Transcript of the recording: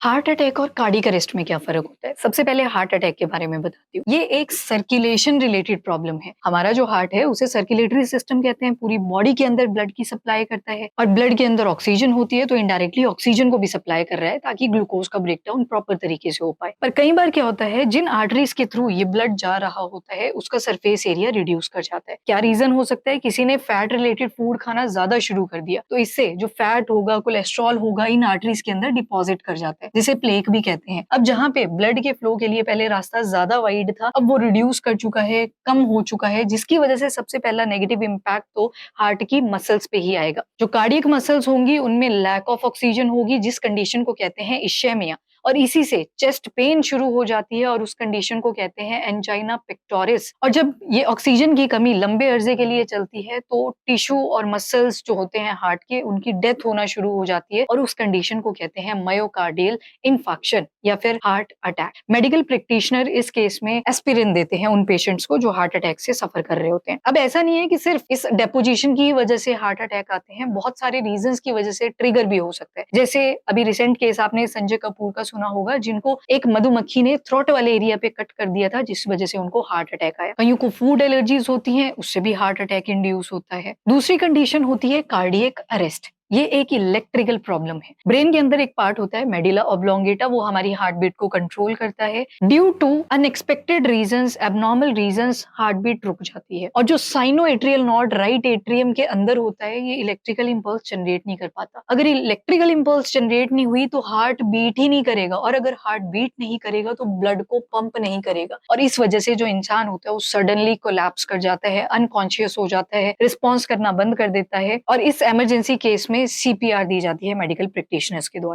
Heart attack और cardiac arrest में क्या फ़र्क होता है? सबसे पहले हार्ट अटैक के बारे में बताती हूँ। ये एक सर्कुलेशन रिलेटेड प्रॉब्लम है। हमारा जो हार्ट है उसे सर्कुलेटरी सिस्टम कहते हैं, पूरी बॉडी के अंदर ब्लड की सप्लाई करता है और ब्लड के अंदर ऑक्सीजन होती है तो इनडायरेक्टली ऑक्सीजन को भी सप्लाई कर रहा है ताकि ग्लूकोज का ब्रेकडाउन प्रॉपर तरीके से हो पाए। पर कई बार क्या होता है, जिन आर्टरीज के थ्रू ये ब्लड जा रहा होता है उसका सरफेस एरिया रिड्यूस कर जाता है। क्या रीज़न हो सकता है? किसी ने फैट रिलेटेड फूड खाना ज़्यादा शुरू कर दिया तो इससे जो फैट होगा, कोलेस्ट्रॉल होगा इन आर्टरीज के अंदर डिपॉजिट कर जाता है, जिसे प्लेक भी कहते हैं। अब जहाँ पे ब्लड के फ्लो के लिए पहले रास्ता ज्यादा वाइड था, अब वो रिड्यूस कर चुका है, कम हो चुका है, जिसकी वजह से सबसे पहला नेगेटिव इम्पैक्ट तो हार्ट की मसल्स पे ही आएगा। जो कार्डियक मसल्स होंगी उनमें लैक ऑफ ऑक्सीजन होगी, जिस कंडीशन को कहते हैं इश्यमिया, और इसी से चेस्ट पेन शुरू हो जाती है और उस कंडीशन को कहते हैं एंजाइना पेक्टोरिस। और जब ये ऑक्सीजन की कमी लंबे अरसे के लिए चलती है तो टिश्यू और मसल्स जो होते हैं हार्ट के, उनकी डेथ होना शुरू हो जाती है और उस कंडीशन को कहते हैं मायोकार्डियल इन्फार्क्शन या फिर हार्ट अटैक। मेडिकल प्रैक्टिशनर इस केस में एस्पिरिन देते हैं उन पेशेंट्स को जो हार्ट अटैक से सफर कर रहे होते हैं। अब ऐसा नहीं है कि सिर्फ इस डेपोजिशन की वजह से हार्ट अटैक आते हैं, बहुत सारे रीजंस की वजह से ट्रिगर भी हो सकता है। जैसे अभी रिसेंट केस आपने संजय कपूर का सुना होगा, जिनको एक मधुमक्खी ने थ्रोट वाले एरिया पे कट कर दिया था, जिस वजह से उनको हार्ट अटैक आया। कईयों को फूड एलर्जीज होती हैं, उससे भी हार्ट अटैक इंड्यूस होता है। दूसरी कंडीशन होती है कार्डियक अरेस्ट। ये एक इलेक्ट्रिकल प्रॉब्लम है। ब्रेन के अंदर एक पार्ट होता है मेडुला ऑब्लोंगेटा, वो हमारी हार्ट बीट को कंट्रोल करता है। Due to unexpected reasons, abnormal reasons, heart beat रुक जाती है और जो sino atrial node right atrium के अंदर होता है, ये इलेक्ट्रिकल इंपल्स जनरेट नहीं कर पाता। अगर इलेक्ट्रिकल इंपल्स जनरेट नहीं हुई तो हार्ट बीट ही नहीं करेगा, और अगर हार्ट बीट नहीं करेगा तो ब्लड को पंप नहीं करेगा, और इस वजह से जो इंसान होता है वो सडनली कोलैप्स कर जाता है, अनकॉन्शियस हो जाता है, रिस्पॉन्स करना बंद कर देता है, और इस इमरजेंसी केस में सीपीआर दी जाती है मेडिकल प्रैक्टिशनर्स के द्वारा।